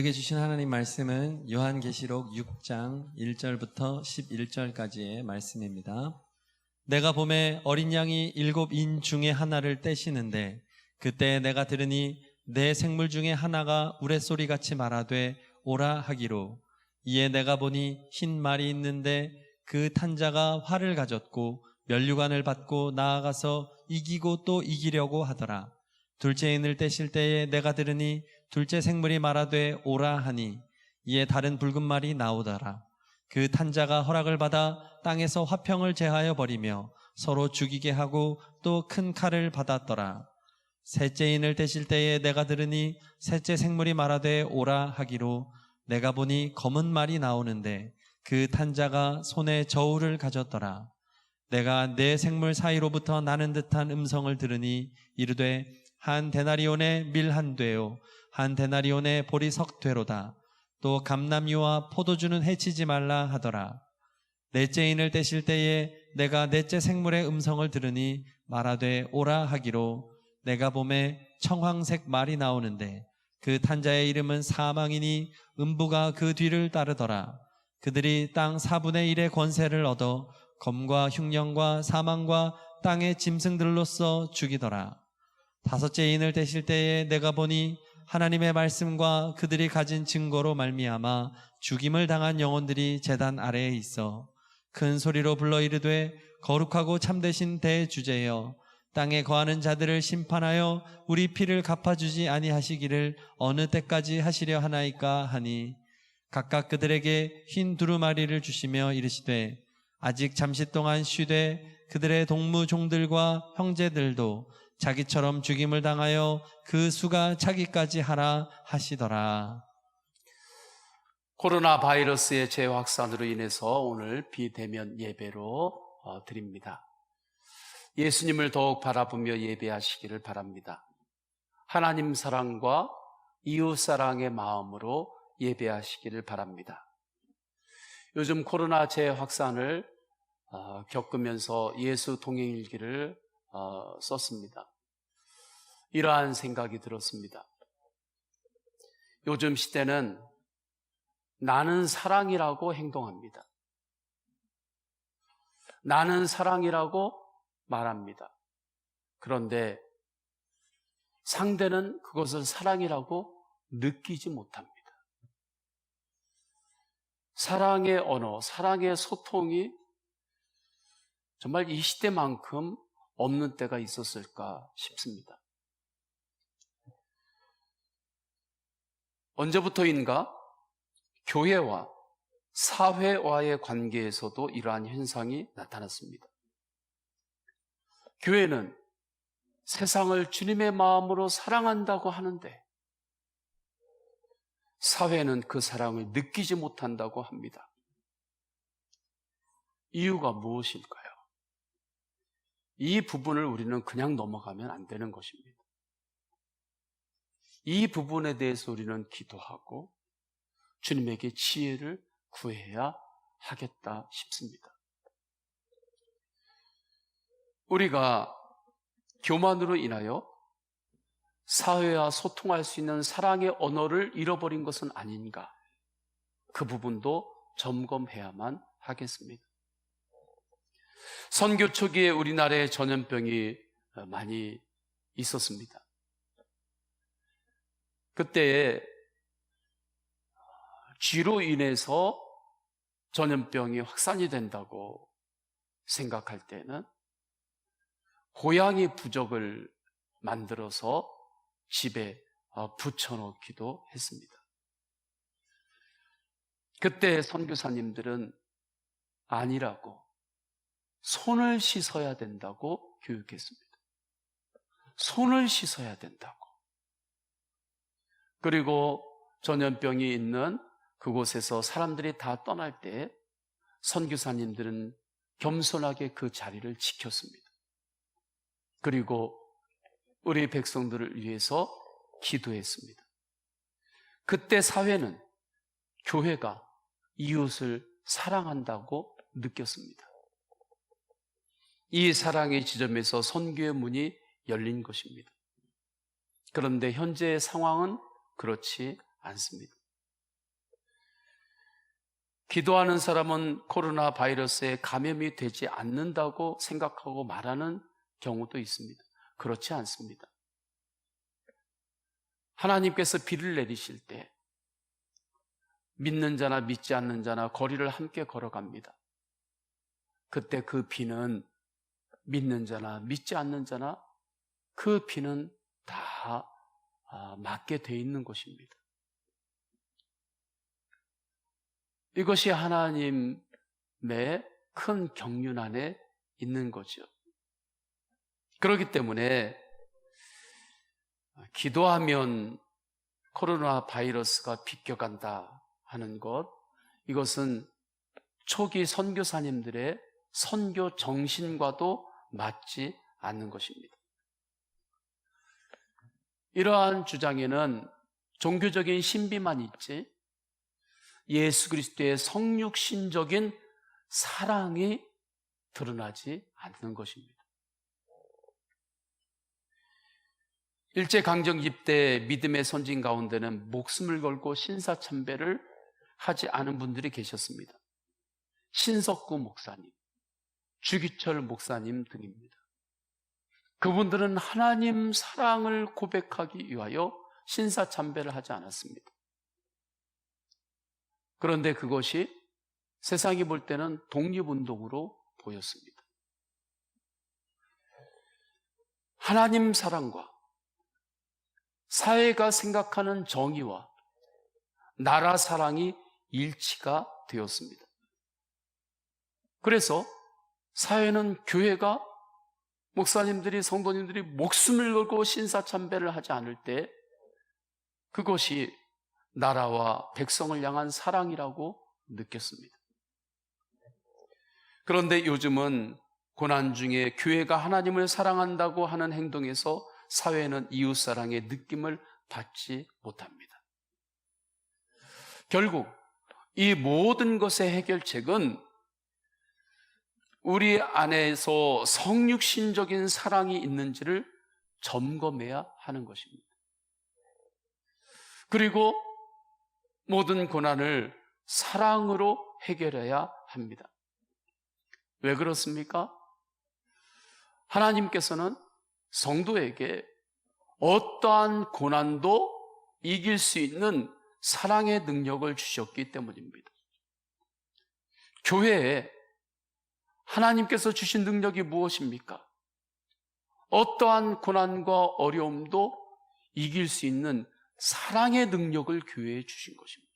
우리에게 주신 하나님 말씀은 요한계시록 6장 1절부터 11절까지의 말씀입니다. 내가 보매 어린 양이 7인 중에 하나를 떼시는데 그때 내가 들으니 내 생물 중에 하나가 우레소리같이 말하되 오라 하기로, 이에 내가 보니 흰 말이 있는데 그 탄 자가 활을 가졌고 면류관을 받고 나아가서 이기고 또 이기려고 하더라. 둘째 인을 떼실 때에 내가 들으니 둘째 생물이 말하되 오라 하니, 이에 다른 붉은 말이 나오더라. 그 탄 자가 허락을 받아 땅에서 화평을 제하여 버리며 서로 죽이게 하고 또 큰 칼을 받았더라. 셋째 인을 떼실 때에 내가 들으니 셋째 생물이 말하되 오라 하기로, 내가 보니 검은 말이 나오는데 그 탄 자가 손에 저울을 가졌더라. 내가 네 생물 사이로부터 나는 듯한 음성을 들으니 이르되, 한 데나리온의 밀 한 되요 한 데나리온의 보리 석 되로다. 또 감람이와 포도주는 해치지 말라 하더라. 넷째 인을 떼실 때에 내가 넷째 생물의 음성을 들으니 말하되 오라 하기로, 내가 보매 청황색 말이 나오는데 그 탄 자의 이름은 사망이니 음부가 그 뒤를 따르더라. 그들이 땅 4분의 1의 권세를 얻어 검과 흉령과 사망과 땅의 짐승들로서 죽이더라. 다섯째 인을 떼실 때에 내가 보니 하나님의 말씀과 그들이 가진 증거로 말미암아 죽임을 당한 영혼들이 제단 아래에 있어 큰 소리로 불러 이르되, 거룩하고 참되신 대주제여, 땅에 거하는 자들을 심판하여 우리 피를 갚아주지 아니하시기를 어느 때까지 하시려 하나이까 하니, 각각 그들에게 흰 두루마리를 주시며 이르시되, 아직 잠시 동안 쉬되 그들의 동무 종들과 형제들도 자기처럼 죽임을 당하여 그 수가 차기까지 하라 하시더라. 코로나 바이러스의 재확산으로 인해서 오늘 비대면 예배로 드립니다. 예수님을 더욱 바라보며 예배하시기를 바랍니다. 하나님 사랑과 이웃 사랑의 마음으로 예배하시기를 바랍니다. 요즘 코로나 재확산을 겪으면서 예수 동행일기를 썼습니다. 이러한 생각이 들었습니다. 요즘 시대는 나는 사랑이라고 행동합니다. 나는 사랑이라고 말합니다. 그런데 상대는 그것을 사랑이라고 느끼지 못합니다. 사랑의 언어, 사랑의 소통이 정말 이 시대만큼 없는 때가 있었을까 싶습니다. 언제부터인가 교회와 사회와의 관계에서도 이러한 현상이 나타났습니다. 교회는 세상을 주님의 마음으로 사랑한다고 하는데 사회는 그 사랑을 느끼지 못한다고 합니다. 이유가 무엇일까요? 이 부분을 우리는 그냥 넘어가면 안 되는 것입니다. 이 부분에 대해서 우리는 기도하고 주님에게 지혜를 구해야 하겠다 싶습니다. 우리가 교만으로 인하여 사회와 소통할 수 있는 사랑의 언어를 잃어버린 것은 아닌가? 그 부분도 점검해야만 하겠습니다. 선교 초기에 우리나라에 전염병이 많이 있었습니다. 그때에 쥐로 인해서 전염병이 확산이 된다고 생각할 때는 고양이 부적을 만들어서 집에 붙여놓기도 했습니다. 그때 선교사님들은 아니라고, 손을 씻어야 된다고 교육했습니다. 손을 씻어야 된다고. 그리고 전염병이 있는 그곳에서 사람들이 다 떠날 때 선교사님들은 겸손하게 그 자리를 지켰습니다. 그리고 우리 백성들을 위해서 기도했습니다. 그때 사회는, 교회가 이웃을 사랑한다고 느꼈습니다. 이 사랑의 지점에서 선교의 문이 열린 것입니다. 그런데 현재의 상황은 그렇지 않습니다. 기도하는 사람은 코로나 바이러스에 감염이 되지 않는다고 생각하고 말하는 경우도 있습니다. 그렇지 않습니다. 하나님께서 비를 내리실 때 믿는 자나 믿지 않는 자나 거리를 함께 걸어갑니다. 그때 그 비는 믿는 자나 믿지 않는 자나 그 비는 다 맞게 돼 있는 것입니다. 이것이 하나님의 큰 경륜 안에 있는 거죠. 그렇기 때문에 기도하면 코로나 바이러스가 비껴간다 하는 것, 이것은 초기 선교사님들의 선교 정신과도 맞지 않는 것입니다. 이러한 주장에는 종교적인 신비만 있지 예수 그리스도의 성육신적인 사랑이 드러나지 않는 것입니다. 일제강점기 때 믿음의 선진 가운데는 목숨을 걸고 신사참배를 하지 않은 분들이 계셨습니다. 신석구 목사님, 주기철 목사님 등입니다. 그분들은 하나님 사랑을 고백하기 위하여 신사참배를 하지 않았습니다. 그런데 그것이 세상이 볼 때는 독립운동으로 보였습니다. 하나님 사랑과 사회가 생각하는 정의와 나라 사랑이 일치가 되었습니다. 그래서 사회는 교회가 목사님들이 성도님들이 목숨을 걸고 신사참배를 하지 않을 때 그것이 나라와 백성을 향한 사랑이라고 느꼈습니다. 그런데 요즘은 고난 중에 교회가 하나님을 사랑한다고 하는 행동에서 사회는 이웃사랑의 느낌을 받지 못합니다. 결국 이 모든 것의 해결책은 우리 안에서 성육신적인 사랑이 있는지를 점검해야 하는 것입니다. 그리고 모든 고난을 사랑으로 해결해야 합니다. 왜 그렇습니까? 하나님께서는 성도에게 어떠한 고난도 이길 수 있는 사랑의 능력을 주셨기 때문입니다. 교회에 하나님께서 주신 능력이 무엇입니까? 어떠한 고난과 어려움도 이길 수 있는 사랑의 능력을 교회에 주신 것입니다.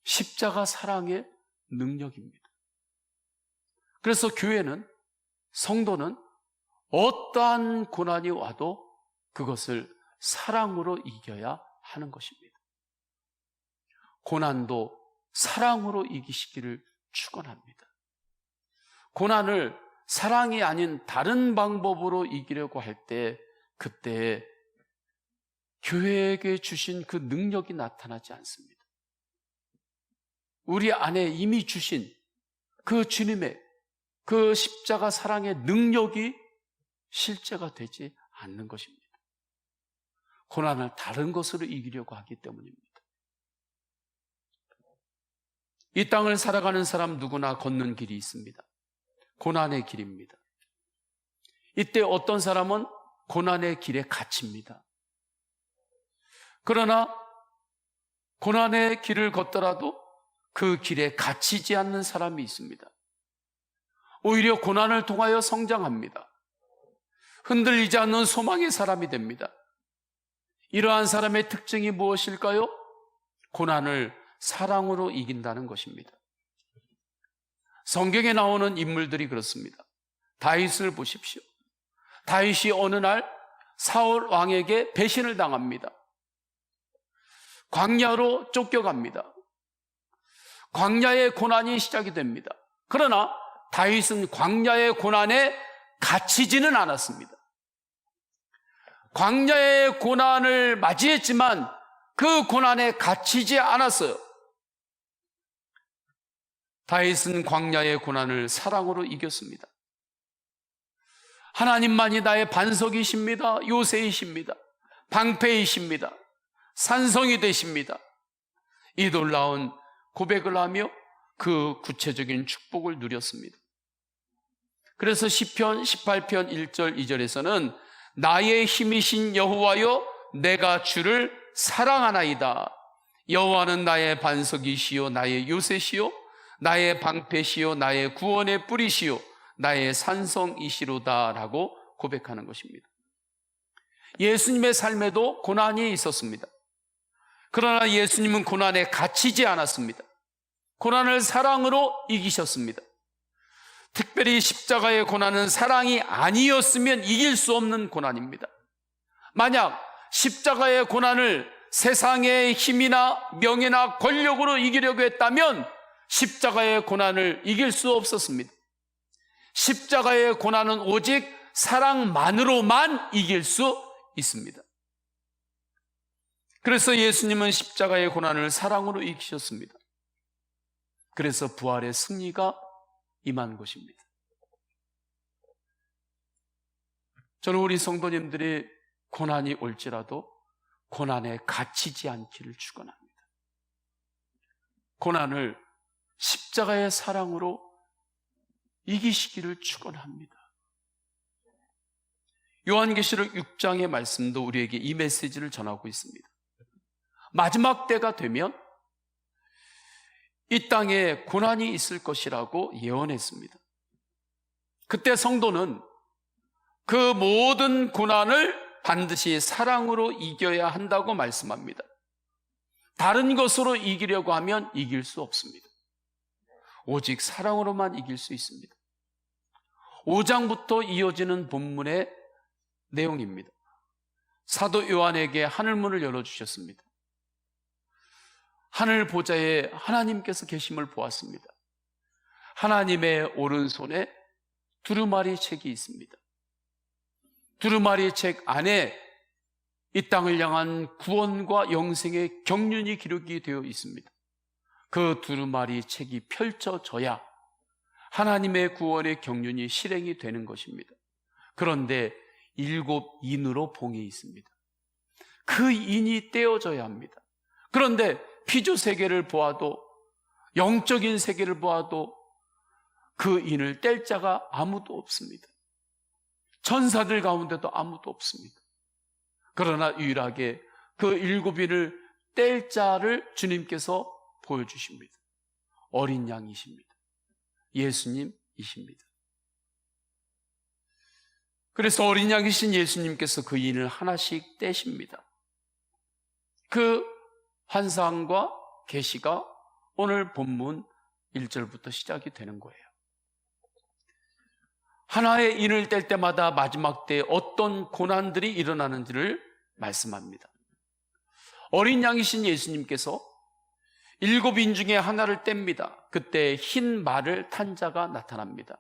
십자가 사랑의 능력입니다. 그래서 교회는, 성도는 어떠한 고난이 와도 그것을 사랑으로 이겨야 하는 것입니다. 고난도 사랑으로 이기시기를 축원합니다. 고난을 사랑이 아닌 다른 방법으로 이기려고 할 때 그때 교회에게 주신 그 능력이 나타나지 않습니다. 우리 안에 이미 주신 그 주님의 그 십자가 사랑의 능력이 실제가 되지 않는 것입니다. 고난을 다른 것으로 이기려고 하기 때문입니다. 이 땅을 살아가는 사람 누구나 걷는 길이 있습니다. 고난의 길입니다. 이때 어떤 사람은 고난의 길에 갇힙니다. 그러나 고난의 길을 걷더라도 그 길에 갇히지 않는 사람이 있습니다. 오히려 고난을 통하여 성장합니다. 흔들리지 않는 소망의 사람이 됩니다. 이러한 사람의 특징이 무엇일까요? 고난을 사랑으로 이긴다는 것입니다. 성경에 나오는 인물들이 그렇습니다. 다윗을 보십시오. 다윗이 어느 날 사울 왕에게 배신을 당합니다. 광야로 쫓겨갑니다. 광야의 고난이 시작이 됩니다. 그러나 다윗은 광야의 고난에 갇히지는 않았습니다. 광야의 고난을 맞이했지만 그 고난에 갇히지 않았어요. 다윗은 광야의 고난을 사랑으로 이겼습니다. 하나님만이 나의 반석이십니다. 요새이십니다. 방패이십니다. 산성이 되십니다. 이 놀라운 고백을 하며 그 구체적인 축복을 누렸습니다. 그래서 시편 18편 1절 2절에서는 나의 힘이신 여호와여 내가 주를 사랑하나이다. 여호와는 나의 반석이시요 나의 요새시요 나의 방패시요 나의 구원의 뿌리시요 나의 산성이시로다 라고 고백하는 것입니다. 예수님의 삶에도 고난이 있었습니다. 그러나 예수님은 고난에 갇히지 않았습니다. 고난을 사랑으로 이기셨습니다. 특별히 십자가의 고난은 사랑이 아니었으면 이길 수 없는 고난입니다. 만약 십자가의 고난을 세상의 힘이나 명예나 권력으로 이기려고 했다면 십자가의 고난을 이길 수 없었습니다. 십자가의 고난은 오직 사랑만으로만 이길 수 있습니다. 그래서 예수님은 십자가의 고난을 사랑으로 이기셨습니다. 그래서 부활의 승리가 임한 것입니다. 저는 우리 성도님들이 고난이 올지라도 고난에 갇히지 않기를 축원합니다. 고난을 십자가의 사랑으로 이기시기를 축원합니다. 요한계시록 6장의 말씀도 우리에게 이 메시지를 전하고 있습니다. 마지막 때가 되면 이 땅에 고난이 있을 것이라고 예언했습니다. 그때 성도는 그 모든 고난을 반드시 사랑으로 이겨야 한다고 말씀합니다. 다른 것으로 이기려고 하면 이길 수 없습니다. 오직 사랑으로만 이길 수 있습니다. 5장부터 이어지는 본문의 내용입니다. 사도 요한에게 하늘문을 열어주셨습니다. 하늘 보좌에 하나님께서 계심을 보았습니다. 하나님의 오른손에 두루마리 책이 있습니다. 두루마리 책 안에 이 땅을 향한 구원과 영생의 경륜이 기록이 되어 있습니다. 그 두루마리 책이 펼쳐져야 하나님의 구원의 경륜이 실행이 되는 것입니다. 그런데 7 인으로 봉이 있습니다. 그 인이 떼어져야 합니다. 그런데 피조 세계를 보아도, 영적인 세계를 보아도 그 인을 뗄 자가 아무도 없습니다. 천사들 가운데도 아무도 없습니다. 그러나 유일하게 그 7인을 뗄 자를 주님께서 보여주십니다. 어린 양이십니다. 예수님이십니다. 그래서 어린 양이신 예수님께서 그 인을 하나씩 떼십니다. 그 환상과 계시가 오늘 본문 1절부터 시작이 되는 거예요. 하나의 인을 뗄 때마다 마지막 때에 어떤 고난들이 일어나는지를 말씀합니다. 어린 양이신 예수님께서 7인 중에 하나를 뗍니다. 그때 흰 말을 탄 자가 나타납니다.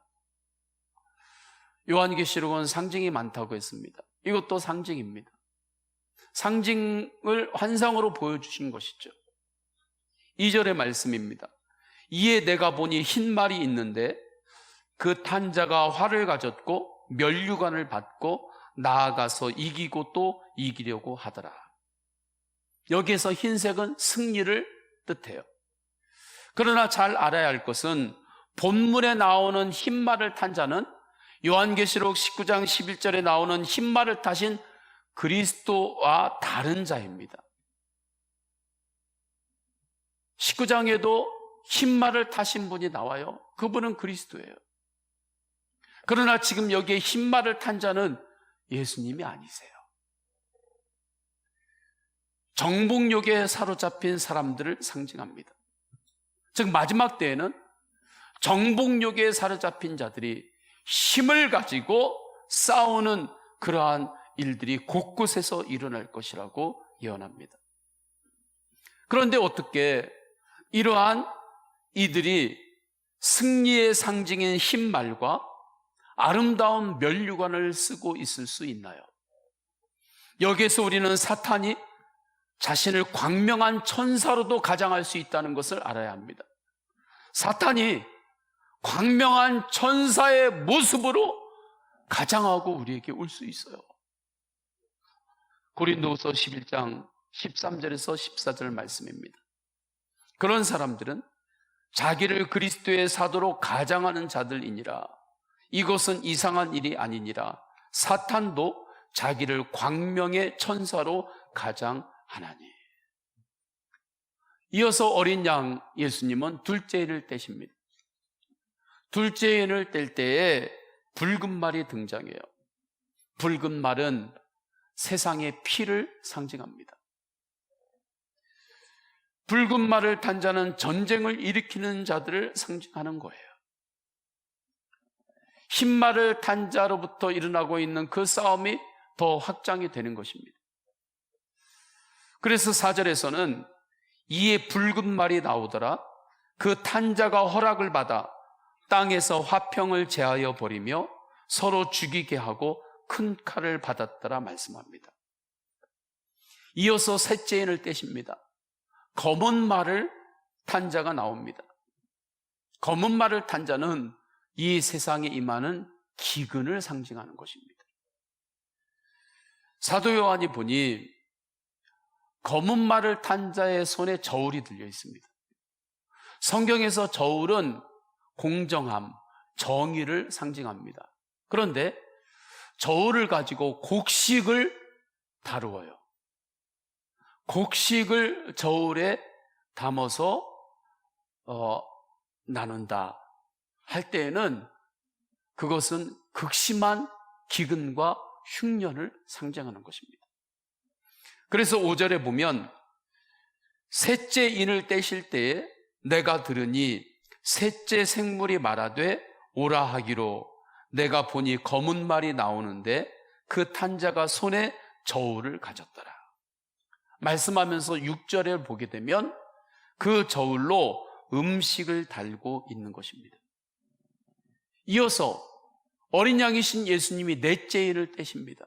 요한계시록은 상징이 많다고 했습니다. 이것도 상징입니다. 상징을 환상으로 보여주신 것이죠. 2절의 말씀입니다. 이에 내가 보니 흰 말이 있는데 그 탄 자가 활을 가졌고 면류관을 받고 나아가서 이기고 또 이기려고 하더라. 여기에서 흰색은 승리를 뜻해요. 그러나 잘 알아야 할 것은 본문에 나오는 흰 말을 탄 자는 요한계시록 19장 11절에 나오는 흰 말을 타신 그리스도와 다른 자입니다. 19장에도 흰 말을 타신 분이 나와요. 그분은 그리스도예요. 그러나 지금 여기에 흰 말을 탄 자는 예수님이 아니세요. 정복욕에 사로잡힌 사람들을 상징합니다. 즉 마지막 때에는 정복욕에 사로잡힌 자들이 힘을 가지고 싸우는 그러한 일들이 곳곳에서 일어날 것이라고 예언합니다. 그런데 어떻게 이러한 이들이 승리의 상징인 흰 말과 아름다운 면류관을 쓰고 있을 수 있나요? 여기에서 우리는 사탄이 자신을 광명한 천사로도 가장할 수 있다는 것을 알아야 합니다. 사탄이 광명한 천사의 모습으로 가장하고 우리에게 올 수 있어요. 고린도후서 11장 13절에서 14절 말씀입니다. 그런 사람들은 자기를 그리스도의 사도로 가장하는 자들이니라. 이것은 이상한 일이 아니니라. 사탄도 자기를 광명의 천사로 가장하나니. 이어서 어린 양 예수님은 둘째 인을 떼십니다. 둘째 인을 뗄 때에 붉은 말이 등장해요. 붉은 말은 세상의 피를 상징합니다. 붉은 말을 탄 자는 전쟁을 일으키는 자들을 상징하는 거예요. 흰 말을 탄 자로부터 일어나고 있는 그 싸움이 더 확장이 되는 것입니다. 그래서 4절에서는 이에 붉은 말이 나오더라. 그 탄 자가 허락을 받아 땅에서 화평을 제하여 버리며 서로 죽이게 하고 큰 칼을 받았더라 말씀합니다. 이어서 셋째 인을 떼십니다. 검은 말을 탄 자가 나옵니다. 검은 말을 탄 자는 이 세상에 임하는 기근을 상징하는 것입니다. 사도 요한이 보니 검은 말을 탄 자의 손에 저울이 들려 있습니다. 성경에서 저울은 공정함, 정의를 상징합니다. 그런데 저울을 가지고 곡식을 다루어요. 곡식을 저울에 담아서 나눈다 할 때에는 그것은 극심한 기근과 흉년을 상징하는 것입니다. 그래서 5절에 보면 셋째 인을 떼실 때에 내가 들으니 셋째 생물이 말하되 오라 하기로 내가 보니 검은 말이 나오는데 그 탄 자가 손에 저울을 가졌더라. 말씀하면서 6절에 보게 되면 그 저울로 음식을 달고 있는 것입니다. 이어서 어린 양이신 예수님이 넷째 인을 떼십니다.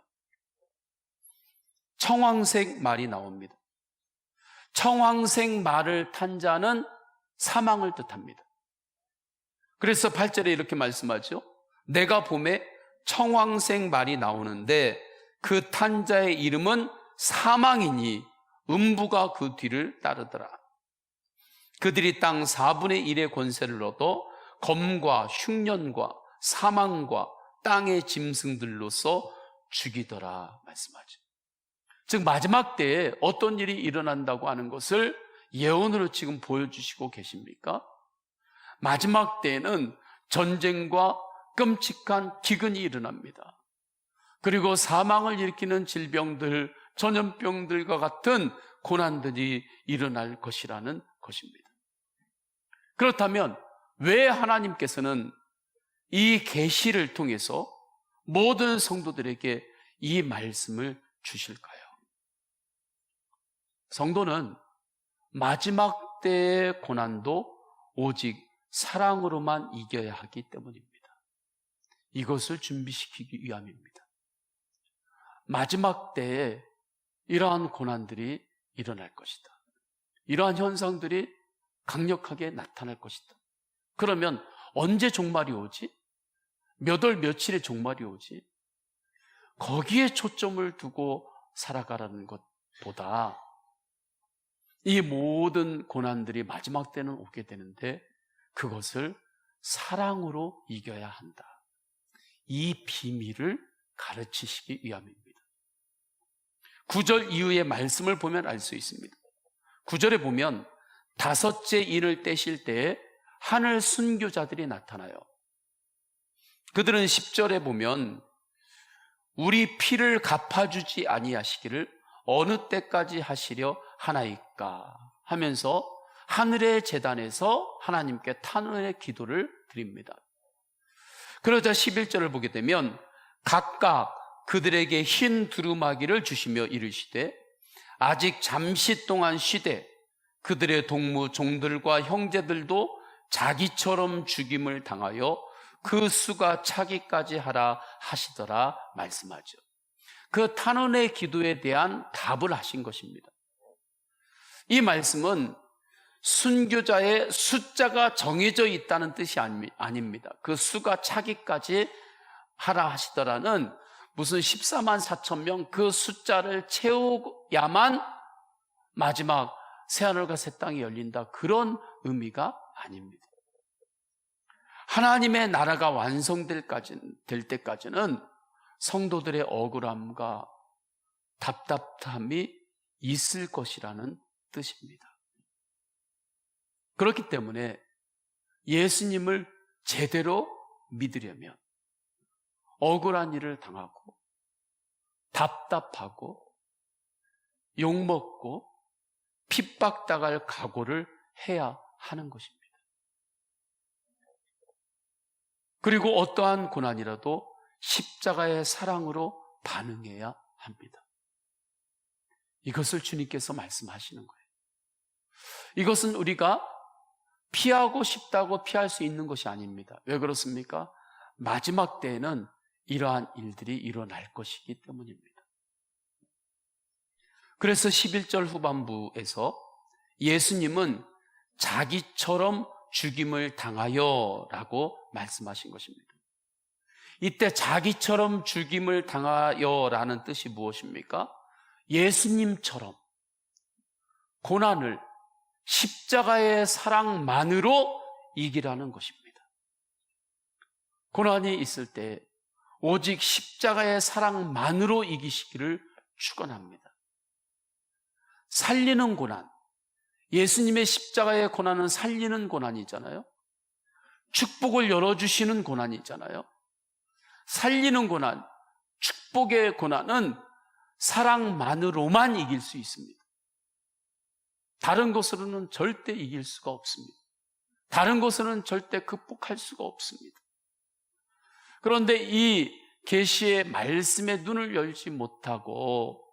청황색 말이 나옵니다. 청황색 말을 탄 자는 사망을 뜻합니다. 그래서 8절에 이렇게 말씀하죠. 내가 봄에 청황색 말이 나오는데 그 탄 자의 이름은 사망이니 음부가 그 뒤를 따르더라. 그들이 땅 4분의 1의 권세를 얻어 검과 흉년과 사망과 땅의 짐승들로서 죽이더라 말씀하죠. 즉 마지막 때에 어떤 일이 일어난다고 하는 것을 예언으로 지금 보여주시고 계십니까? 마지막 때에는 전쟁과 끔찍한 기근이 일어납니다. 그리고 사망을 일으키는 질병들, 전염병들과 같은 고난들이 일어날 것이라는 것입니다. 그렇다면 왜 하나님께서는 이 계시를 통해서 모든 성도들에게 이 말씀을 주실까요? 성도는 마지막 때의 고난도 오직 사랑으로만 이겨야 하기 때문입니다. 이것을 준비시키기 위함입니다. 마지막 때에 이러한 고난들이 일어날 것이다. 이러한 현상들이 강력하게 나타날 것이다. 그러면 언제 종말이 오지? 몇 월 며칠에 종말이 오지? 거기에 초점을 두고 살아가라는 것보다 이 모든 고난들이 마지막 때는 오게 되는데 그것을 사랑으로 이겨야 한다. 이 비밀을 가르치시기 위함입니다. 9절 이후의 말씀을 보면 알 수 있습니다. 9절에 보면 다섯째 인을 떼실 때에 하늘 순교자들이 나타나요. 그들은 10절에 보면 우리 피를 갚아주지 아니하시기를 어느 때까지 하시려 하나이까 하면서 하늘의 제단에서 하나님께 탄원의 기도를 드립니다. 그러자 11절을 보게 되면 각각 그들에게 흰 두루마기를 주시며 이르시되 아직 잠시 동안 쉬되 그들의 동무 종들과 형제들도 자기처럼 죽임을 당하여 그 수가 차기까지 하라 하시더라 말씀하죠. 그 탄원의 기도에 대한 답을 하신 것입니다. 이 말씀은 순교자의 숫자가 정해져 있다는 뜻이 아닙니다. 그 수가 차기까지 하라 하시더라는 무슨 14만 4천 명 그 숫자를 채워야만 마지막 새하늘과 새 땅이 열린다, 그런 의미가 아닙니다. 하나님의 나라가 완성될 때까지는 성도들의 억울함과 답답함이 있을 것이라는 뜻입니다. 그렇기 때문에 예수님을 제대로 믿으려면 억울한 일을 당하고 답답하고 욕먹고 핍박당할 각오를 해야 하는 것입니다. 그리고 어떠한 고난이라도 십자가의 사랑으로 반응해야 합니다. 이것을 주님께서 말씀하시는 거예요. 이것은 우리가 피하고 싶다고 피할 수 있는 것이 아닙니다. 왜 그렇습니까? 마지막 때에는 이러한 일들이 일어날 것이기 때문입니다. 그래서 11절 후반부에서 예수님은 자기처럼 죽임을 당하여 라고 말씀하신 것입니다. 이때 자기처럼 죽임을 당하여 라는 뜻이 무엇입니까? 예수님처럼 고난을 십자가의 사랑만으로 이기라는 것입니다. 고난이 있을 때 오직 십자가의 사랑만으로 이기시기를 축원합니다. 살리는 고난, 예수님의 십자가의 고난은 살리는 고난이잖아요. 축복을 열어주시는 고난이잖아요. 살리는 고난, 축복의 고난은 사랑만으로만 이길 수 있습니다. 다른 것으로는 절대 이길 수가 없습니다. 다른 것으로는 절대 극복할 수가 없습니다. 그런데 이 계시의 말씀에 눈을 열지 못하고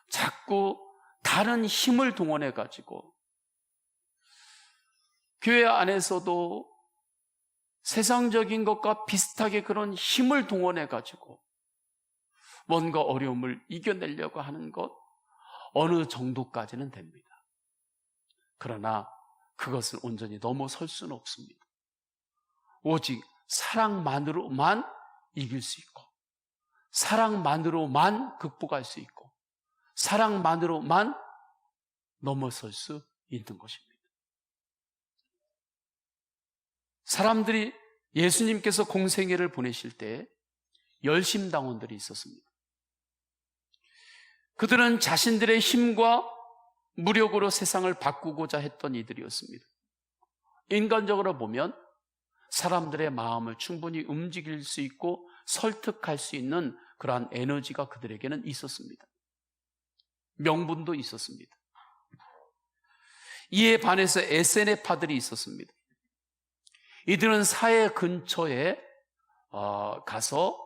자꾸 다른 힘을 동원해 가지고 교회 안에서도 세상적인 것과 비슷하게 그런 힘을 동원해 가지고 뭔가 어려움을 이겨내려고 하는 것, 어느 정도까지는 됩니다. 그러나 그것을 온전히 넘어설 수는 없습니다. 오직 사랑만으로만 이길 수 있고, 사랑만으로만 극복할 수 있고, 사랑만으로만 넘어설 수 있는 것입니다. 사람들이 예수님께서 공생애를 보내실 때 열심당원들이 있었습니다. 그들은 자신들의 힘과 무력으로 세상을 바꾸고자 했던 이들이었습니다. 인간적으로 보면 사람들의 마음을 충분히 움직일 수 있고 설득할 수 있는 그러한 에너지가 그들에게는 있었습니다. 명분도 있었습니다. 이에 반해서 SNF파들이 있었습니다. 이들은 사회 근처에 가서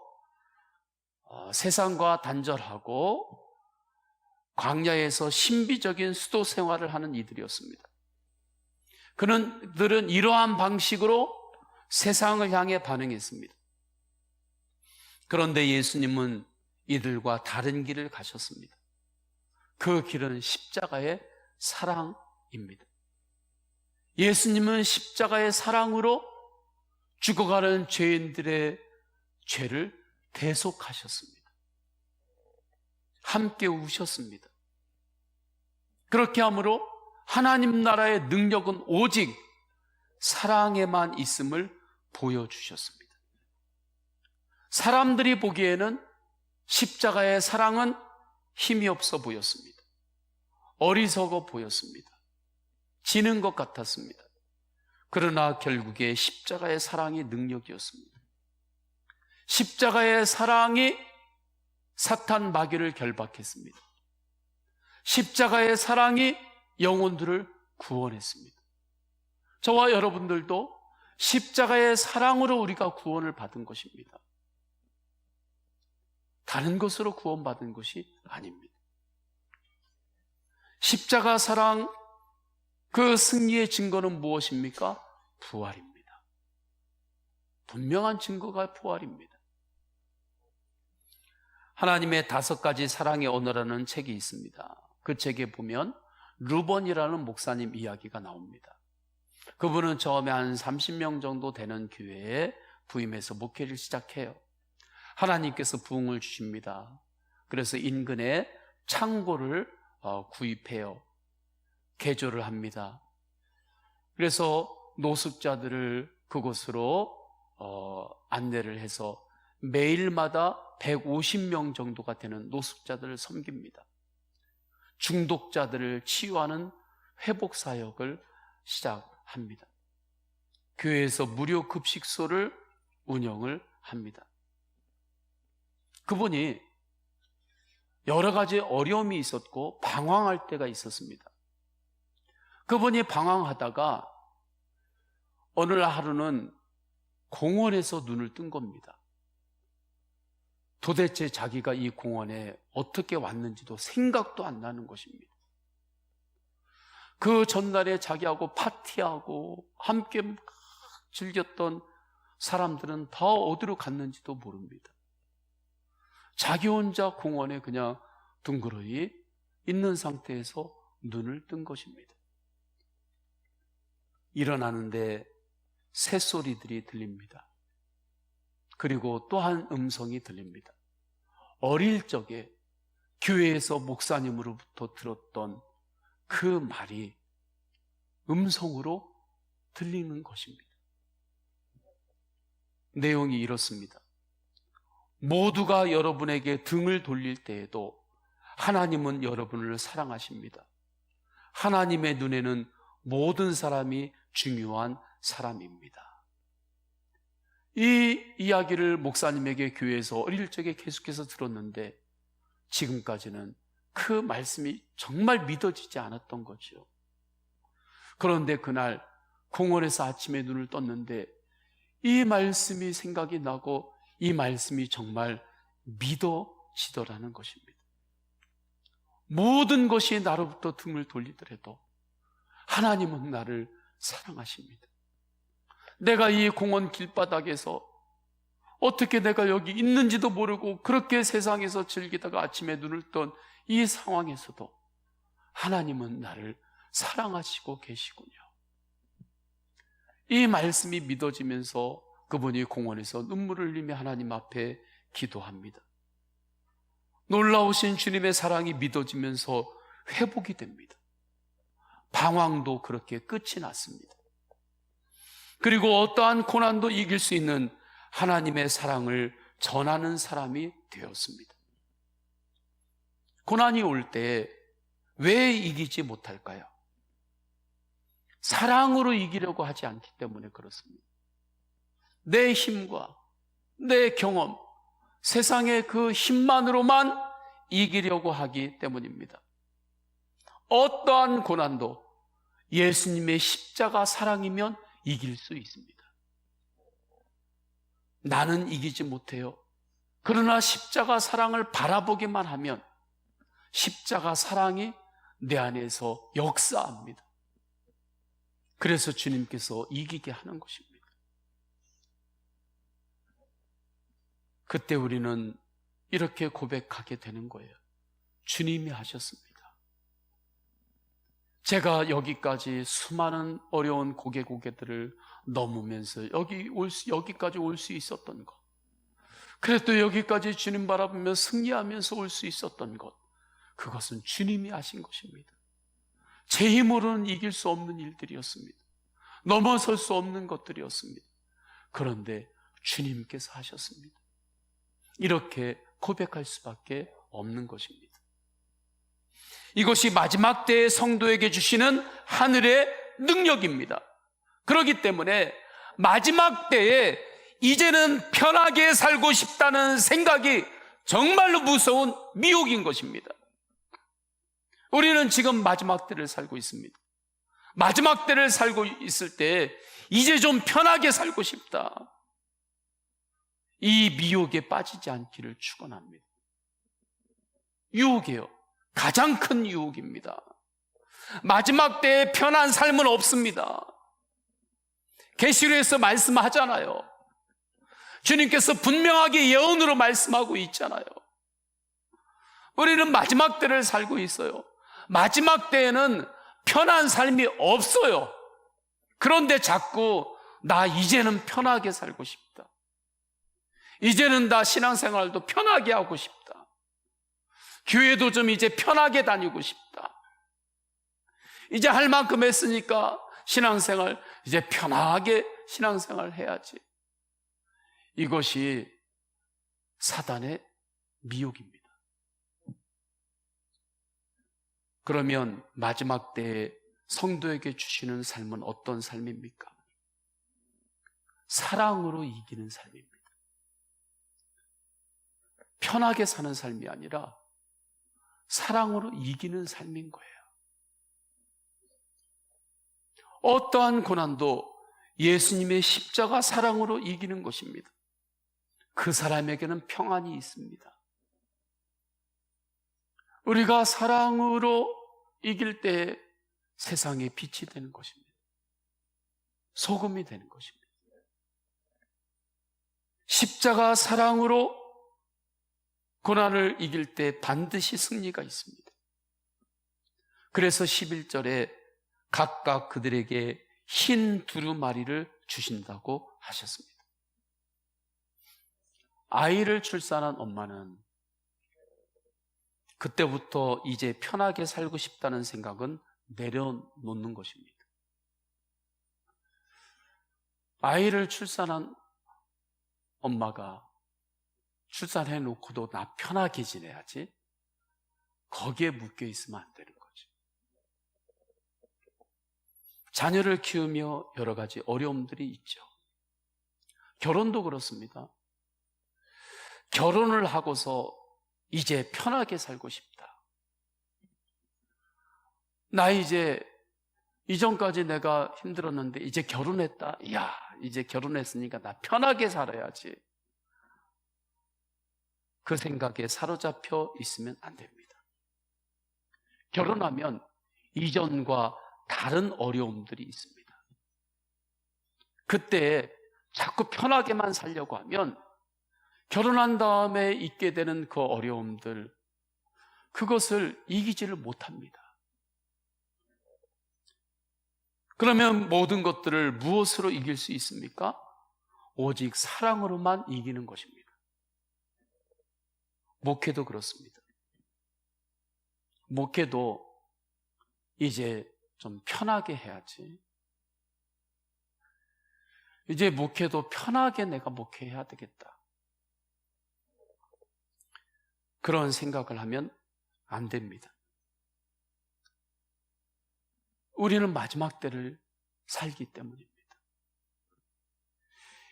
세상과 단절하고 광야에서 신비적인 수도 생활을 하는 이들이었습니다. 그들은 이러한 방식으로 세상을 향해 반응했습니다. 그런데 예수님은 이들과 다른 길을 가셨습니다. 그 길은 십자가의 사랑입니다. 예수님은 십자가의 사랑으로 죽어가는 죄인들의 죄를 대속하셨습니다. 함께 우셨습니다. 그렇게 함으로 하나님 나라의 능력은 오직 사랑에만 있음을 보여주셨습니다. 사람들이 보기에는 십자가의 사랑은 힘이 없어 보였습니다. 어리석어 보였습니다. 지는 것 같았습니다. 그러나 결국에 십자가의 사랑이 능력이었습니다. 십자가의 사랑이 사탄 마귀를 결박했습니다. 십자가의 사랑이 영혼들을 구원했습니다. 저와 여러분들도 십자가의 사랑으로 우리가 구원을 받은 것입니다. 다른 것으로 구원받은 것이 아닙니다. 십자가 사랑, 그 승리의 증거는 무엇입니까? 부활입니다. 분명한 증거가 부활입니다. 하나님의 5가지 사랑의 언어라는 책이 있습니다. 그 책에 보면 루번이라는 목사님 이야기가 나옵니다. 그분은 처음에 한 30명 정도 되는 교회에 부임해서 목회를 시작해요. 하나님께서 부흥을 주십니다. 그래서 인근에 창고를 구입해요. 개조를 합니다. 그래서 노숙자들을 그곳으로 안내를 해서 매일마다 150명 정도가 되는 노숙자들을 섬깁니다. 중독자들을 치유하는 회복 사역을 시작합니다. 교회에서 무료 급식소를 운영을 합니다. 그분이 여러 가지 어려움이 있었고 방황할 때가 있었습니다. 그분이 방황하다가 어느 하루는 공원에서 눈을 뜬 겁니다. 도대체 자기가 이 공원에 어떻게 왔는지도 생각도 안 나는 것입니다. 그 전날에 자기하고 파티하고 함께 즐겼던 사람들은 다 어디로 갔는지도 모릅니다. 자기 혼자 공원에 그냥 둥그러니 있는 상태에서 눈을 뜬 것입니다. 일어나는데 새소리들이 들립니다. 그리고 또 한 음성이 들립니다. 어릴 적에 교회에서 목사님으로부터 들었던 그 말이 음성으로 들리는 것입니다. 내용이 이렇습니다. 모두가 여러분에게 등을 돌릴 때에도 하나님은 여러분을 사랑하십니다. 하나님의 눈에는 모든 사람이 중요한 사람입니다. 이 이야기를 목사님에게 교회에서 어릴 적에 계속해서 들었는데 지금까지는 그 말씀이 정말 믿어지지 않았던 거죠. 그런데 그날 공원에서 아침에 눈을 떴는데 이 말씀이 생각이 나고 이 말씀이 정말 믿어지더라는 것입니다. 모든 것이 나로부터 등을 돌리더라도 하나님은 나를 사랑하십니다. 내가 이 공원 길바닥에서 어떻게 내가 여기 있는지도 모르고 그렇게 세상에서 즐기다가 아침에 눈을 뜬 이 상황에서도 하나님은 나를 사랑하시고 계시군요. 이 말씀이 믿어지면서 그분이 공원에서 눈물을 흘리며 하나님 앞에 기도합니다. 놀라우신 주님의 사랑이 믿어지면서 회복이 됩니다. 방황도 그렇게 끝이 났습니다. 그리고 어떠한 고난도 이길 수 있는 하나님의 사랑을 전하는 사람이 되었습니다. 고난이 올 때 왜 이기지 못할까요? 사랑으로 이기려고 하지 않기 때문에 그렇습니다. 내 힘과 내 경험, 세상의 그 힘만으로만 이기려고 하기 때문입니다. 어떠한 고난도 예수님의 십자가 사랑이면 이길 수 있습니다. 나는 이기지 못해요. 그러나 십자가 사랑을 바라보기만 하면 십자가 사랑이 내 안에서 역사합니다. 그래서 주님께서 이기게 하는 것입니다. 그때 우리는 이렇게 고백하게 되는 거예요. 주님이 하셨습니다. 제가 여기까지 수많은 어려운 고개들을 넘으면서 여기까지 올 수 있었던 것, 그래도 여기까지 주님 바라보며 승리하면서 올 수 있었던 것, 그것은 주님이 하신 것입니다. 제 힘으로는 이길 수 없는 일들이었습니다. 넘어설 수 없는 것들이었습니다. 그런데 주님께서 하셨습니다. 이렇게 고백할 수밖에 없는 것입니다. 이것이 마지막 때의 성도에게 주시는 하늘의 능력입니다. 그렇기 때문에 마지막 때에 이제는 편하게 살고 싶다는 생각이 정말로 무서운 미혹인 것입니다. 우리는 지금 마지막 때를 살고 있습니다. 마지막 때를 살고 있을 때 이제 좀 편하게 살고 싶다. 이 미혹에 빠지지 않기를 축원합니다. 유혹이에요. 가장 큰 유혹입니다. 마지막 때에 편한 삶은 없습니다. 계시록에서 말씀하잖아요. 주님께서 분명하게 예언으로 말씀하고 있잖아요. 우리는 마지막 때를 살고 있어요. 마지막 때에는 편한 삶이 없어요. 그런데 자꾸 나 이제는 편하게 살고 싶다. 이제는 나 신앙생활도 편하게 하고 싶다. 교회도 좀 이제 편하게 다니고 싶다. 이제 할 만큼 했으니까 신앙생활, 이제 편하게 신앙생활 해야지. 이것이 사단의 미혹입니다. 그러면 마지막 때에 성도에게 주시는 삶은 어떤 삶입니까? 사랑으로 이기는 삶입니다. 편하게 사는 삶이 아니라 사랑으로 이기는 삶인 거예요. 어떠한 고난도 예수님의 십자가 사랑으로 이기는 것입니다. 그 사람에게는 평안이 있습니다. 우리가 사랑으로 이길 때 세상에 빛이 되는 것입니다. 소금이 되는 것입니다. 십자가 사랑으로 고난을 이길 때 반드시 승리가 있습니다. 그래서 11절에 각각 그들에게 흰 두루마리를 주신다고 하셨습니다. 아이를 출산한 엄마는 그때부터 이제 편하게 살고 싶다는 생각은 내려놓는 것입니다. 아이를 출산한 엄마가 출산해 놓고도 나 편하게 지내야지, 거기에 묶여 있으면 안 되는 거죠. 자녀를 키우며 여러 가지 어려움들이 있죠. 결혼도 그렇습니다. 결혼을 하고서 이제 편하게 살고 싶다. 나 이제 이전까지 내가 힘들었는데 이제 결혼했다. 이야, 이제 결혼했으니까 나 편하게 살아야지. 그 생각에 사로잡혀 있으면 안 됩니다. 결혼하면 이전과 다른 어려움들이 있습니다. 그때 자꾸 편하게만 살려고 하면 결혼한 다음에 있게 되는 그 어려움들, 그것을 이기지를 못합니다. 그러면 모든 것들을 무엇으로 이길 수 있습니까? 오직 사랑으로만 이기는 것입니다. 목회도 그렇습니다. 목회도 이제 좀 편하게 해야지. 이제 목회도 편하게 내가 목회해야 되겠다. 그런 생각을 하면 안 됩니다. 우리는 마지막 때를 살기 때문입니다.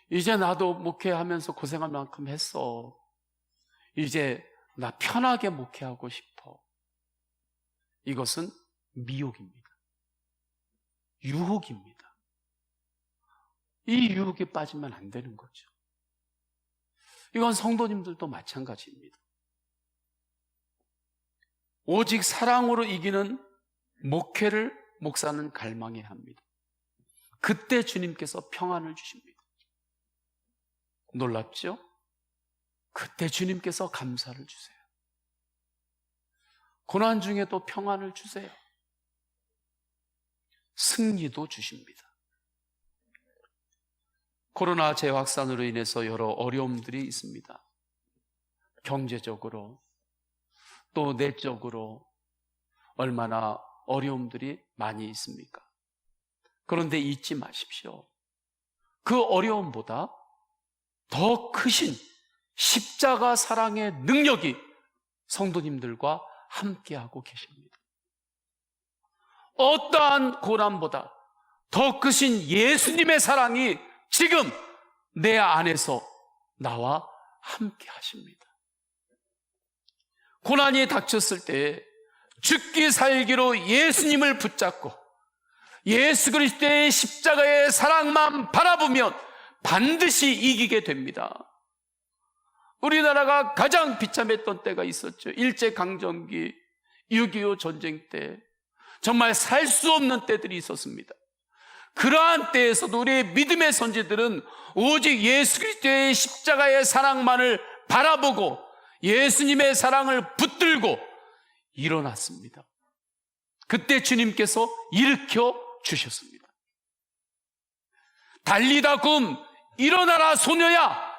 이제 나도 목회하면서 고생할 만큼 했어. 이제 나 편하게 목회하고 싶어. 이것은 미혹입니다. 유혹입니다. 이 유혹에 빠지면 안 되는 거죠. 이건 성도님들도 마찬가지입니다. 오직 사랑으로 이기는 목회를 목사는 갈망해야 합니다. 그때 주님께서 평안을 주십니다. 놀랍죠? 그때 주님께서 감사를 주세요. 고난 중에도 평안을 주세요. 승리도 주십니다. 코로나 재확산으로 인해서 여러 어려움들이 있습니다. 경제적으로 또 내적으로 얼마나 어려움들이 많이 있습니까? 그런데 잊지 마십시오. 그 어려움보다 더 크신 십자가 사랑의 능력이 성도님들과 함께하고 계십니다. 어떠한 고난보다 더 크신 예수님의 사랑이 지금 내 안에서 나와 함께 하십니다. 고난이 닥쳤을 때 죽기 살기로 예수님을 붙잡고 예수 그리스도의 십자가의 사랑만 바라보면 반드시 이기게 됩니다. 우리나라가 가장 비참했던 때가 있었죠. 일제강점기, 6.25 전쟁 때 정말 살 수 없는 때들이 있었습니다. 그러한 때에서도 우리의 믿음의 선지들은 오직 예수 그리스도의 십자가의 사랑만을 바라보고 예수님의 사랑을 붙들고 일어났습니다. 그때 주님께서 일으켜 주셨습니다. 달리다 굼 일어나라 소녀야,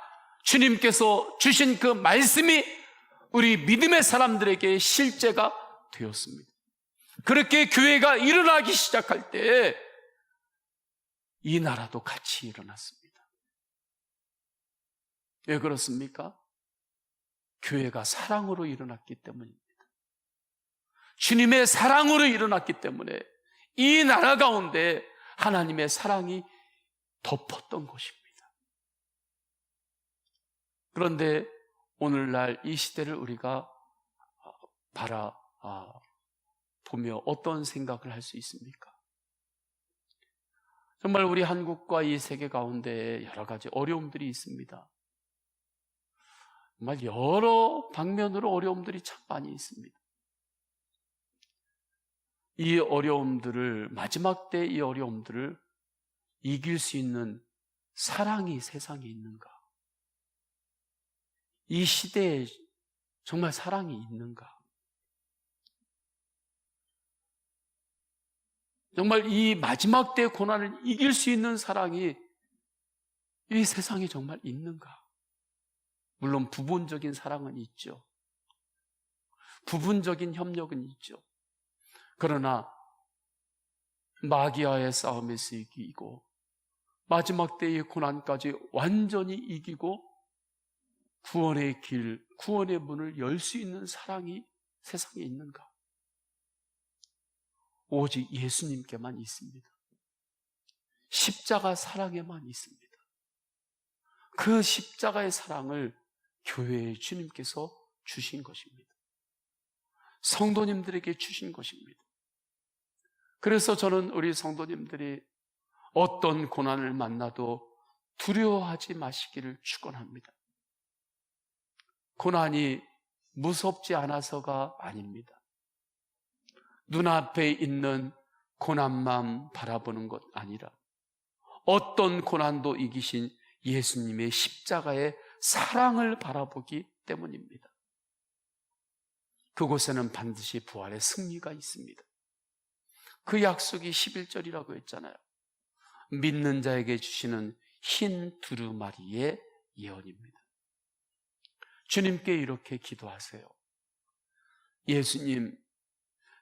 주님께서 주신 그 말씀이 우리 믿음의 사람들에게 실제가 되었습니다. 그렇게 교회가 일어나기 시작할 때 이 나라도 같이 일어났습니다. 왜 그렇습니까? 교회가 사랑으로 일어났기 때문입니다. 주님의 사랑으로 일어났기 때문에 이 나라 가운데 하나님의 사랑이 덮었던 것입니다. 그런데 오늘날 이 시대를 우리가 보며 어떤 생각을 할 수 있습니까? 정말 우리 한국과 이 세계 가운데 여러 가지 어려움들이 있습니다. 정말 여러 방면으로 어려움들이 참 많이 있습니다. 이 어려움들을, 마지막 때 이 어려움들을 이길 수 있는 사랑이 세상에 있는가? 이 시대에 정말 사랑이 있는가? 정말 이 마지막 때의 고난을 이길 수 있는 사랑이 이 세상에 정말 있는가? 물론 부분적인 사랑은 있죠. 부분적인 협력은 있죠. 그러나 마귀와의 싸움에서 이기고 마지막 때의 고난까지 완전히 이기고 구원의 길, 구원의 문을 열 수 있는 사랑이 세상에 있는가? 오직 예수님께만 있습니다. 십자가 사랑에만 있습니다. 그 십자가의 사랑을 교회의 주님께서 주신 것입니다. 성도님들에게 주신 것입니다. 그래서 저는 우리 성도님들이 어떤 고난을 만나도 두려워하지 마시기를 축원합니다. 고난이 무섭지 않아서가 아닙니다. 눈앞에 있는 고난만 바라보는 것 아니라 어떤 고난도 이기신 예수님의 십자가의 사랑을 바라보기 때문입니다. 그곳에는 반드시 부활의 승리가 있습니다. 그 약속이 11절이라고 했잖아요. 믿는 자에게 주시는 흰 두루마리의 예언입니다. 주님께 이렇게 기도하세요. 예수님,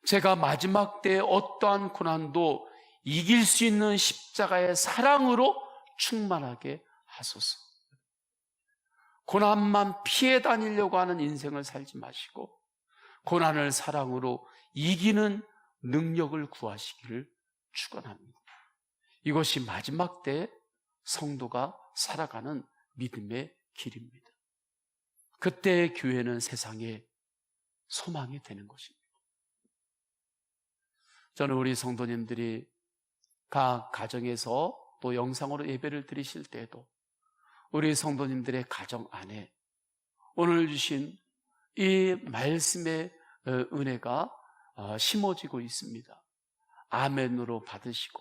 제가 마지막 때에 어떠한 고난도 이길 수 있는 십자가의 사랑으로 충만하게 하소서. 고난만 피해 다니려고 하는 인생을 살지 마시고 고난을 사랑으로 이기는 능력을 구하시기를 축원합니다. 이것이 마지막 때 성도가 살아가는 믿음의 길입니다. 그때 교회는 세상에 소망이 되는 것입니다. 저는 우리 성도님들이 각 가정에서 또 영상으로 예배를 드리실 때에도 우리 성도님들의 가정 안에 오늘 주신 이 말씀의 은혜가 심어지고 있습니다. 아멘으로 받으시고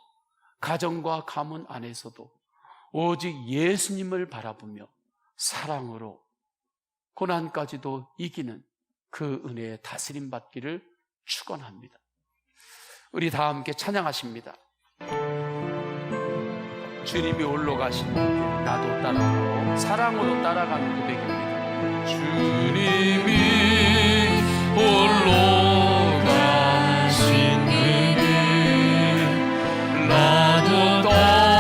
가정과 가문 안에서도 오직 예수님을 바라보며 사랑으로 고난까지도 이기는 그 은혜에 다스림 받기를 축원합니다. 우리 다 함께 찬양하십니다. 주님이 홀로 가신 길 나도 따라가고 사랑으로 따라가는 고백입니다. 주님이 홀로 가신 길 나도 따라가고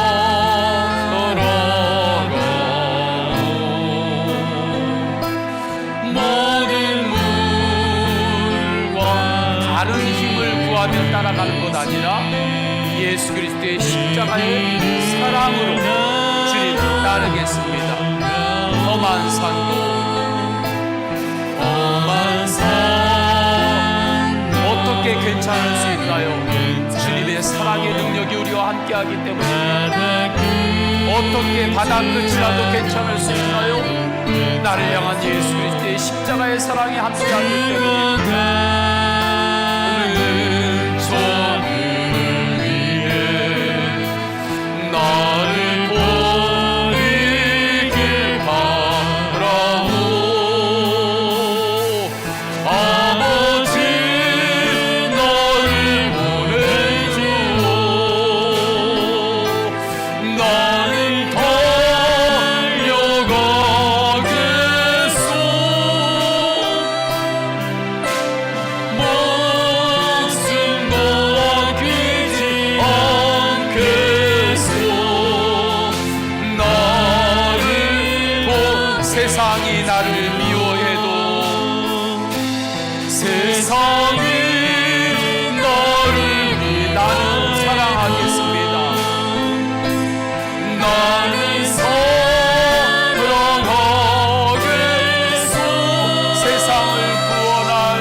모든 물과 다른 힘을 구하며 따라가는 것 아니라 예수 그리스도의 십자가의 사랑으로 주님 따르겠습니다. 험한 산도 어떻게 괜찮을 수 있나요? 주님의 사랑의 능력이 우리와 함께하기 때문입니다. 어떻게 바다 끝이라도 괜찮을 수 있나요? 나를 향한 예수 그리스도의 십자가의 사랑이 함께하기 때문입니다. 모든 세상이 나를 미워해도 세상이 너를 위해 나는 사랑하겠습니다. 나는 사랑하겠소. 세상을 구원할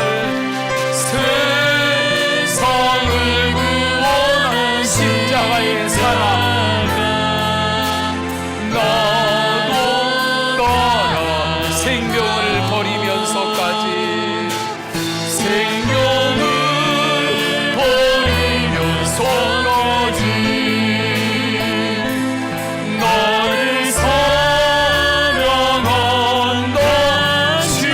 세상을 구원할 십자가의 사랑 나도 따라 생명을 버리면서까지 생명을 버리면서까지 너를 사랑한다 시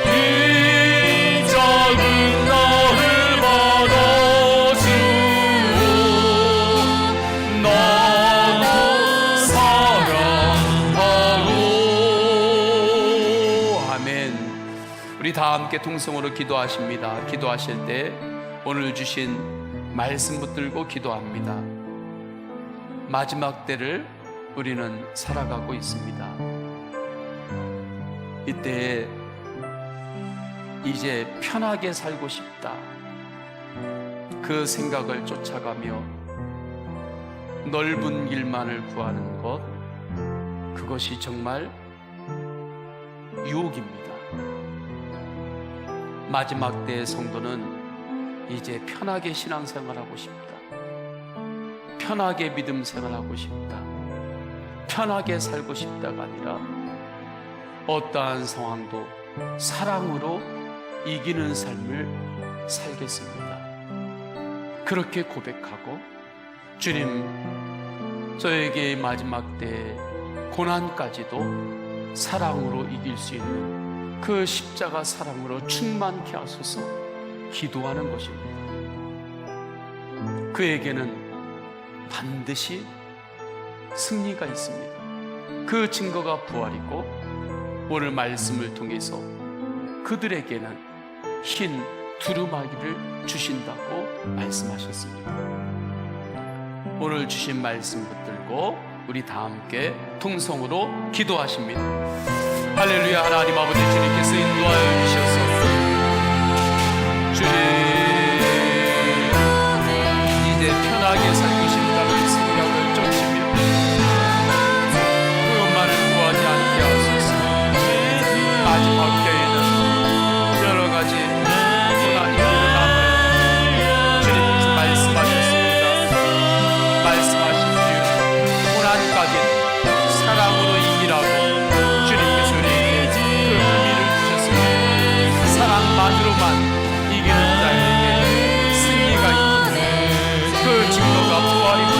이 작은 나를 받아주오. 나도 사랑하고. 아멘. 우리 다 함께 통성으로 기도하십니다. 기도하실 때 오늘 주신 말씀 붙들고 기도합니다. 마지막 때를 우리는 살아가고 있습니다. 이때 이제 편하게 살고 싶다, 그 생각을 쫓아가며 넓은 길만을 구하는 것, 그것이 정말 유혹입니다. 마지막 때의 성도는 이제 편하게 신앙생활하고 싶다, 편하게 믿음 생활하고 싶다, 편하게 살고 싶다가 아니라 어떠한 상황도 사랑으로 이기는 삶을 살겠습니다. 그렇게 고백하고, 주님, 저에게 마지막 때 고난까지도 사랑으로 이길 수 있는 그 십자가 사랑으로 충만케 하소서 기도하는 것입니다. 그에게는 반드시 승리가 있습니다. 그 증거가 부활이고, 오늘 말씀을 통해서 그들에게는 흰 두루마기를 주신다고 말씀하셨습니다. 오늘 주신 말씀 붙들고 우리 다 함께 통성으로 기도하십니다. 할렐루야. 하나님 아버지, 주님께서 인도하여 주셔서 주님 이제 편하게 살고 싶다는 생각을 쫓으며 그것만을 구하지 않게 하소서. 마지막 때에는 여러 가지 고난이 일어남을 주님께서 말씀하셨습니다. 말씀하신 주 고난까지는 사랑으로 이기라고 주님께서 우리에게 그 의미를 주셨습니다. 사랑만으로만 이기는 자에게 승리가 있는 그 증거가 부활임을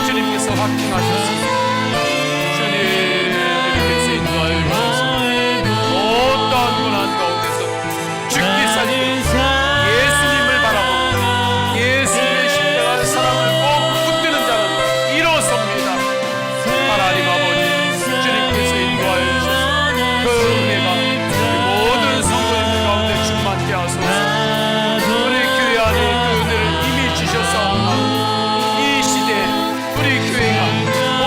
주님께서 확증하셨습니다. 주님, 주님께서 인도하여 주셔서 어떠한 고난 가운데서 죽기 살리고 예수님을 바라보고 예수님의 십자가의 사랑을 꼭 붙드는 자는 일어섭니다. 하나님 아버지, 주님께서 인도하여 주셔서 그 은혜가 우리 모든 성도님들 가운데 충만케 하소서. 우리 교회 안에 그 은혜를 이미 주셔서 이 시대에 우리 교회가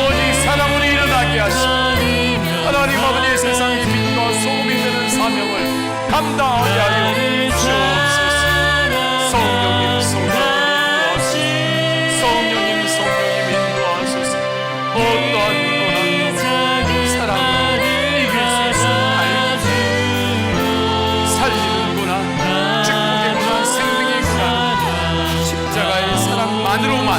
오직 사랑으로 일어나게 하시고 하나님 아버지, 세상의 빛과 소금이 되는 사명을 감당하게 하여 주옵소서. 성령님, 성령님 인도하소서. 성령님, 성령님 인도하소서. 어떠한 고난도 사랑으로 이길 수 있음을 알고 살리는 고난, 축복의 고난, 생명의 고난, 십자가의 사랑만으로만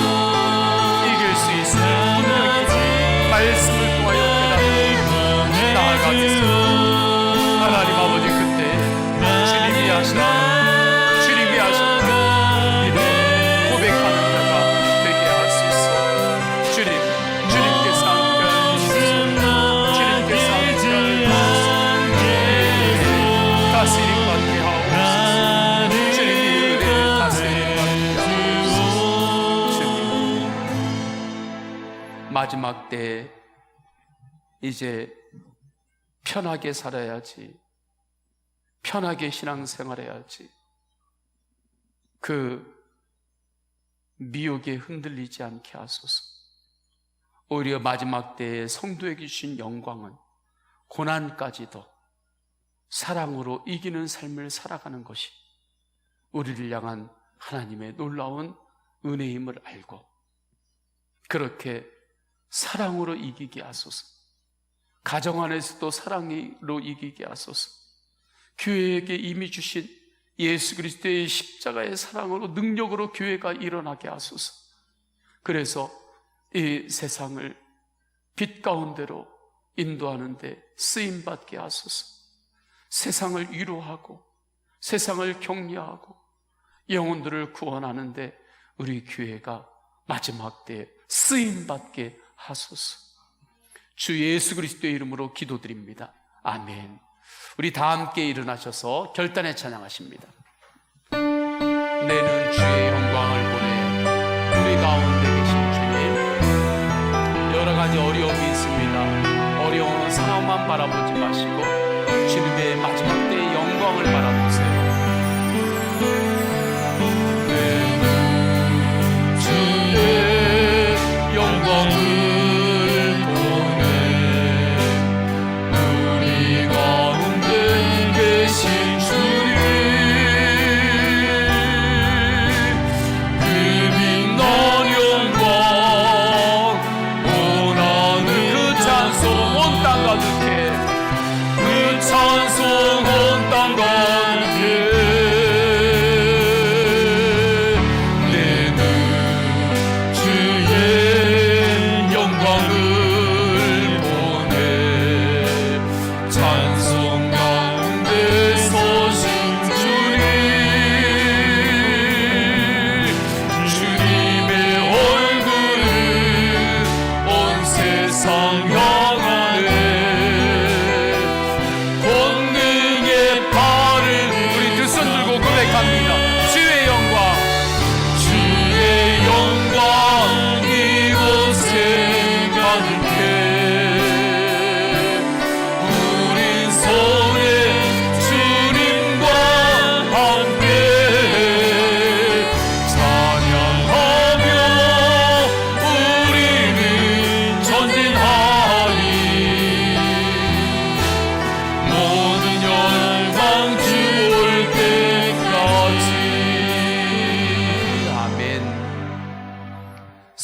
이길 수 있음을 분명히 말씀을 통하여 깨닫고 나아가겠습니다. 하나님 아버지, 그때 주님이 하셨다, 주님이 하셨다 믿어 고백하는 자가 되게 하소서. 주님, 주님께서 함께하여 주소서. 주님께서 함께하여 주소서. 다스림 받게 하옵소서. 주님의 은혜를 다스림 받게 하옵소서. 주님, 마지막 때에 이제 편하게 살아야지, 편하게 신앙생활해야지, 그 미혹에 흔들리지 않게 하소서. 오히려 마지막 때에 성도에게 주신 영광은 고난까지도 사랑으로 이기는 삶을 살아가는 것이 우리를 향한 하나님의 놀라운 은혜임을 알고 그렇게 사랑으로 이기게 하소서. 가정 안에서도 사랑으로 이기게 하소서. 교회에게 이미 주신 예수 그리스도의 십자가의 사랑으로 능력으로 교회가 일어나게 하소서. 그래서 이 세상을 빛 가운데로 인도하는데 쓰임받게 하소서. 세상을 위로하고 세상을 격려하고 영혼들을 구원하는데 우리 교회가 마지막 때에 쓰임받게 하소서. 주 예수 그리스도의 이름으로 기도드립니다. 아멘. 우리 다 함께 일어나셔서 결단에 찬양하십니다. 내는 주의 영광을 보내. 우리 가운데 계신 주님, 여러 가지 어려움이 있습니다. 어려운 상황만 바라보지 마시고 주님의 마지막 때의 영광을 바라보세요. 주의 영광을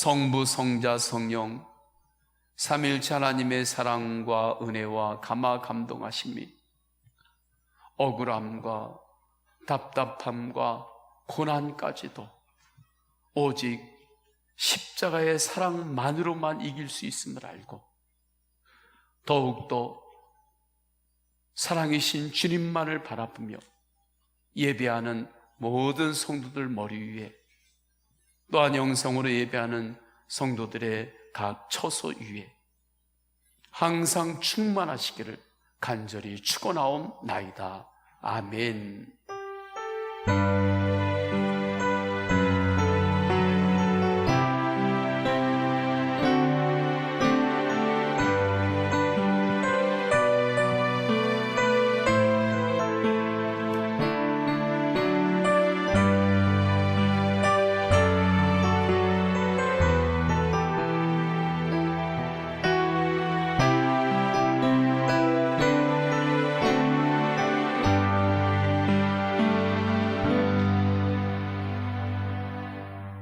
성부, 성자, 성령 삼위일체 하나님의 사랑과 은혜와 감화 감동하심이 억울함과 답답함과 고난까지도 오직 십자가의 사랑만으로만 이길 수 있음을 알고 더욱더 사랑이신 주님만을 바라보며 예배하는 모든 성도들 머리 위에 또한 영성으로 예배하는 성도들의 각 처소 위에 항상 충만하시기를 간절히 축원하옵나이다. 아멘.